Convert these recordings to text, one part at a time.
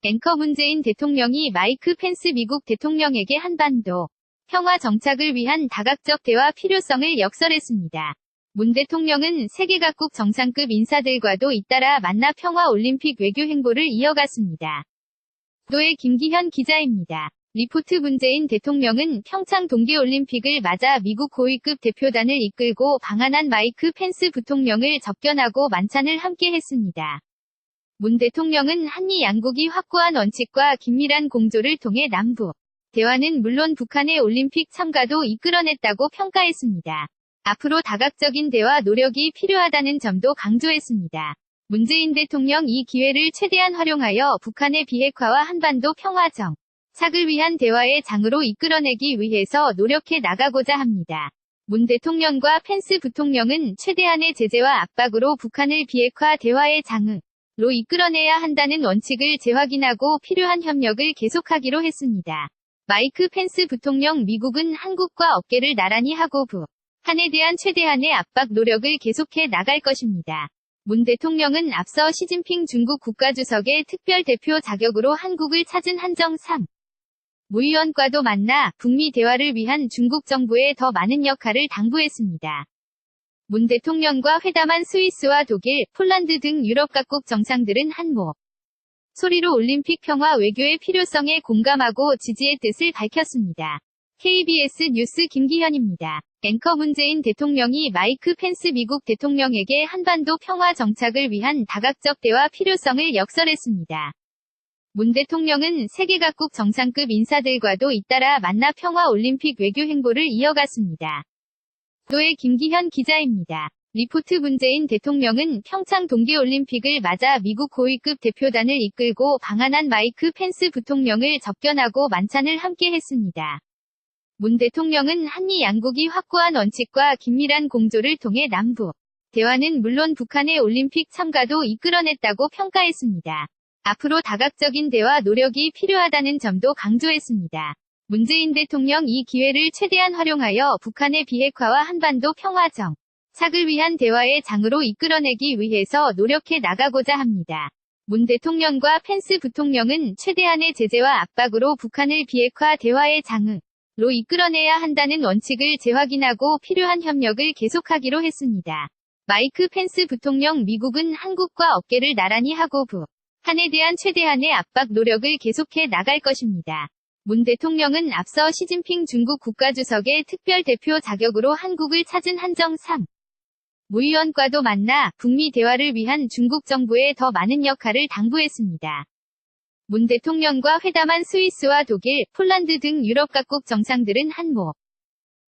앵커 문재인 대통령이 마이크 펜스 미국 대통령에게 한반도 평화 정착을 위한 다각적 대화 필요성을 역설했습니다. 문 대통령은 세계 각국 정상급 인사들과도 잇따라 만나 평화 올림픽 외교 행보를 이어갔습니다. 도의 김기현 기자입니다. 리포트. 문재인 대통령은 평창 동계올림픽을 맞아 미국 고위급 대표단을 이끌고 방한한 마이크 펜스 부통령을 접견하고 만찬을 함께 했습니다. 문 대통령은 한미 양국이 확고한 원칙과 긴밀한 공조를 통해 남북 대화는 물론 북한의 올림픽 참가도 이끌어냈다고 평가했습니다. 앞으로 다각적인 대화 노력이 필요하다는 점도 강조했습니다. 문재인 대통령 이 기회를 최대한 활용하여 북한의 비핵화와 한반도 평화 정착을 위한 대화의 장으로 이끌어내기 위해서 노력해 나가고자 합니다. 문 대통령과 펜스 부통령은 최대한의 제재와 압박으로 북한을 비핵화 대화의 장으로 이끌어내야 한다는 원칙을 재확인하고 필요한 협력을 계속하기로 했습니다. 마이크 펜스 부통령. 미국은 한국과 어깨를 나란히 하고 북한에 대한 최대한의 압박 노력을 계속해 나갈 것입니다. 문 대통령은 앞서 시진핑 중국 국가주석의 특별대표 자격으로 한국을 찾은 한정상 무위원과도 만나 북미 대화를 위한 중국 정부에 더 많은 역할을 당부했습니다. 문 대통령과 회담한 스위스와 독일, 폴란드 등 유럽 각국 정상들은 한 소리로 올림픽 평화 외교의 필요성에 공감하고 지지의 뜻을 밝혔습니다. KBS 뉴스 김기현입니다. 앵커. 문재인 대통령이 마이크 펜스 미국 대통령에게 한반도 평화 정착을 위한 다각적 대화 필요성을 역설했습니다. 문 대통령은 세계 각국 정상급 인사들과도 잇따라 만나 평화 올림픽 외교 행보를 이어갔습니다. 도의 김기현 기자입니다. 리포트. 문재인 대통령은 평창 동계올림픽을 맞아 미국 고위급 대표단을 이끌고 방한한 마이크 펜스 부통령을 접견하고 만찬을 함께 했습니다. 문 대통령은 한미 양국이 확고한 원칙과 긴밀한 공조를 통해 남북 대화는 물론 북한의 올림픽 참가도 이끌어냈다고 평가했습니다. 앞으로 다각적인 대화 노력이 필요하다는 점도 강조했습니다. 문재인 대통령 이 기회를 최대한 활용하여 북한의 비핵화와 한반도 평화 정착을 위한 대화의 장으로 이끌어내기 위해서 노력해 나가고자 합니다. 문 대통령과 펜스 부통령은 최대한의 제재와 압박으로 북한을 비핵화 대화의 장으로 이끌어내야 한다는 원칙을 재확인하고 필요한 협력을 계속하기로 했습니다. 마이크 펜스 부통령. 미국은 한국과 어깨를 나란히 하고 북한에 대한 최대한의 압박 노력을 계속해 나갈 것입니다. 문 대통령은 앞서 시진핑 중국 국가주석의 특별대표 자격으로 한국을 찾은 한정상 무위원과도 만나 북미 대화를 위한 중국 정부에 더 많은 역할을 당부했습니다. 문 대통령과 회담한 스위스와 독일, 폴란드 등 유럽 각국 정상들은 한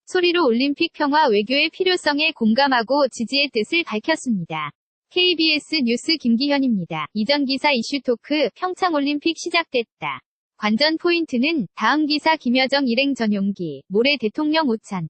소리로 올림픽 평화 외교의 필요성에 공감하고 지지의 뜻을 밝혔습니다. KBS 뉴스 김기현입니다. 이전 기사 이슈토크. 평창올림픽 시작됐다. 관전 포인트는 다음 기사. 김여정 일행 전용기. 모레 대통령 오찬.